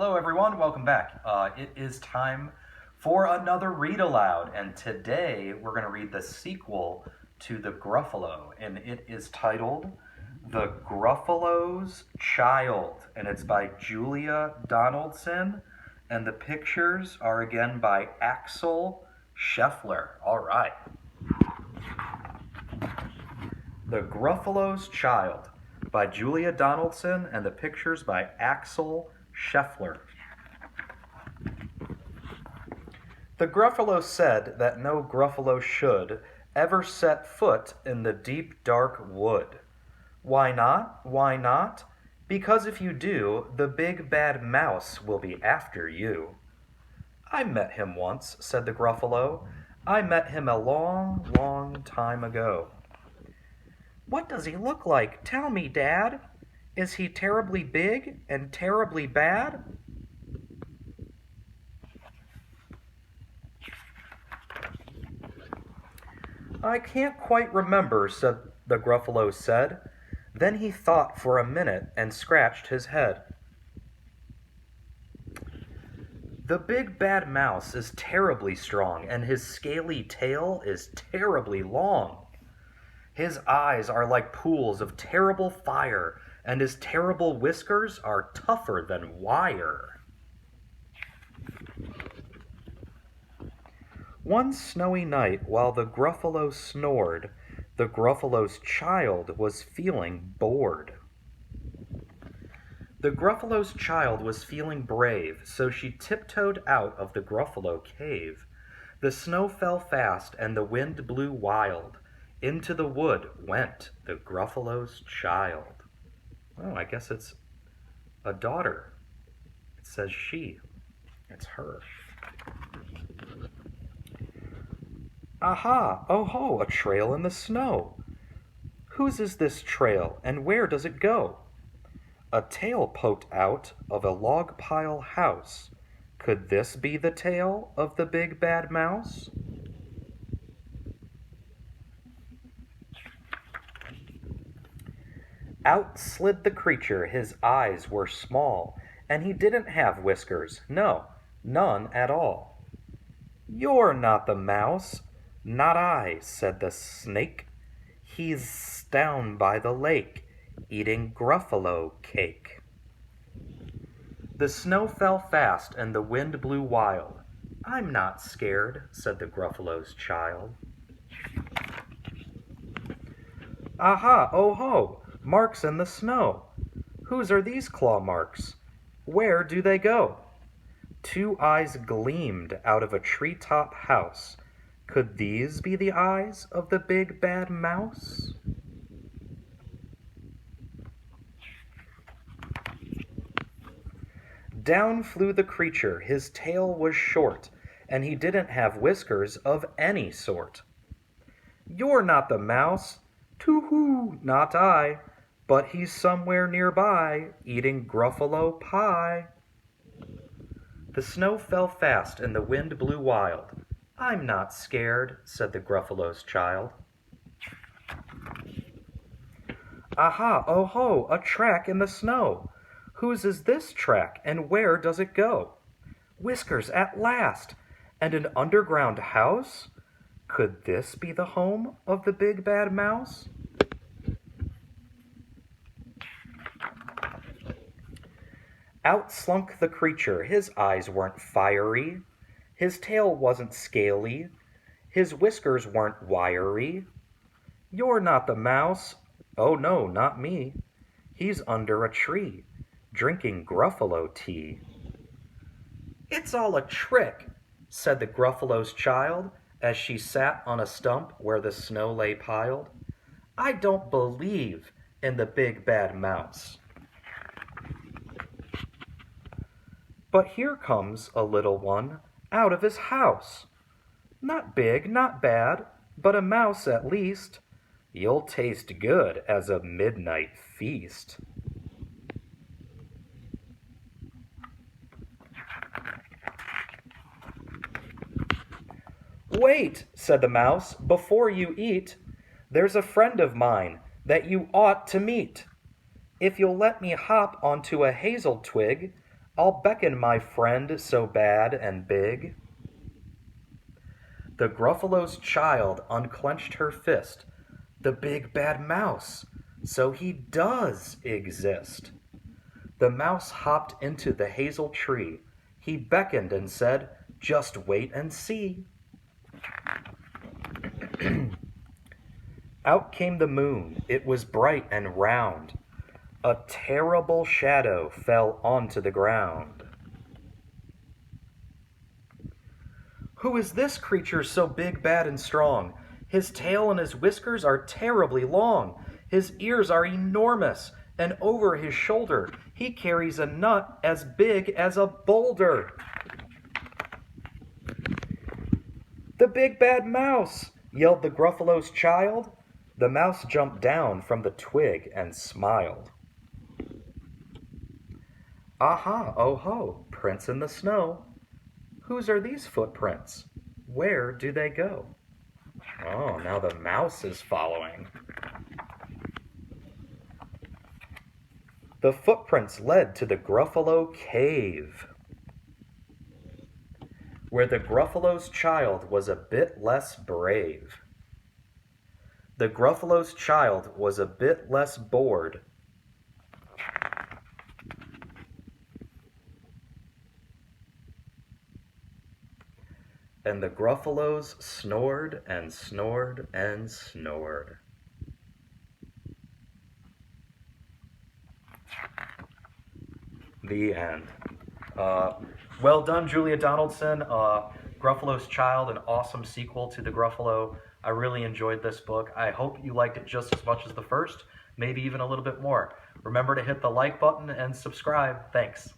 Hello, everyone. Welcome back. It is time for another read aloud, and today we're going to read the sequel to the Gruffalo, and it is titled The Gruffalo's Child, and it's by Julia Donaldson, and the pictures are again by Axel Scheffler. All right. The Gruffalo's Child by Julia Donaldson, and the pictures by Axel Scheffler. The Gruffalo said that no Gruffalo should ever set foot in the deep dark wood. Why not? Why not? Because if you do, the big bad mouse will be after you. I met him once, said the Gruffalo. I met him a long, long time ago. What does he look like? Tell me, Dad. Is he terribly big and terribly bad? I can't quite remember, said the Gruffalo said. Then he thought for a minute and scratched his head. The big bad mouse is terribly strong, and his scaly tail is terribly long. His eyes are like pools of terrible fire, and his terrible whiskers are tougher than wire. One snowy night, while the Gruffalo snored, the Gruffalo's child was feeling bored. The Gruffalo's child was feeling brave, so she tiptoed out of the Gruffalo cave. The snow fell fast, and the wind blew wild. Into the wood went the Gruffalo's child. Oh, I guess it's a daughter. It says she. It's her. Aha! Oh ho! A trail in the snow. Whose is this trail, and where does it go? A tail poked out of a log pile house. Could this be the tail of the big bad mouse? Out slid the creature. His eyes were small, and he didn't have whiskers. No, none at all. You're not the mouse. Not I, said the snake. He's down by the lake, eating Gruffalo cake. The snow fell fast, and the wind blew wild. I'm not scared, said the Gruffalo's child. Aha, oh ho! Marks in the snow. Whose are these claw marks? Where do they go? Two eyes gleamed out of a treetop house. Could these be the eyes of the big bad mouse? Down flew the creature. His tail was short, and he didn't have whiskers of any sort. You're not the mouse. Too-hoo, not I. But he's somewhere nearby, eating Gruffalo pie. The snow fell fast, and the wind blew wild. I'm not scared, said the Gruffalo's child. Aha, oh ho, a track in the snow. Whose is this track, and where does it go? Whiskers at last, and an underground house? Could this be the home of the big bad mouse? Out slunk the creature. His eyes weren't fiery. His tail wasn't scaly. His whiskers weren't wiry. You're not the mouse. Oh no, not me. He's under a tree, drinking Gruffalo tea. It's all a trick, said the Gruffalo's child, as she sat on a stump where the snow lay piled. I don't believe in the big bad mouse. But here comes a little one out of his house. Not big, not bad, but a mouse at least. You'll taste good as a midnight feast. Wait, said the mouse, before you eat. There's a friend of mine that you ought to meet. If you'll let me hop onto a hazel twig, I'll beckon my friend so bad and big. The Gruffalo's child unclenched her fist. The big bad mouse, so he does exist. The mouse hopped into the hazel tree. He beckoned and said, "Just wait and see." Out came the moon. It was bright and round. A terrible shadow fell onto the ground. "Who is this creature so big, bad, and strong? His tail and his whiskers are terribly long. His ears are enormous, and over his shoulder he carries a nut as big as a boulder." "The big bad mouse!" yelled the Gruffalo's child. The mouse jumped down from the twig and smiled. "Aha, oh ho, prints in the snow. Whose are these footprints? Where do they go?" Oh, now the mouse is following. The footprints led to the Gruffalo cave, where the Gruffalo's child was a bit less brave. The Gruffalo's child was a bit less bored. And the Gruffalos snored and snored and snored. The end. Well done, Julia Donaldson. Gruffalo's Child, an awesome sequel to The Gruffalo. I really enjoyed this book. I hope you liked it just as much as the first, maybe even a little bit more. Remember to hit the like button and subscribe. Thanks.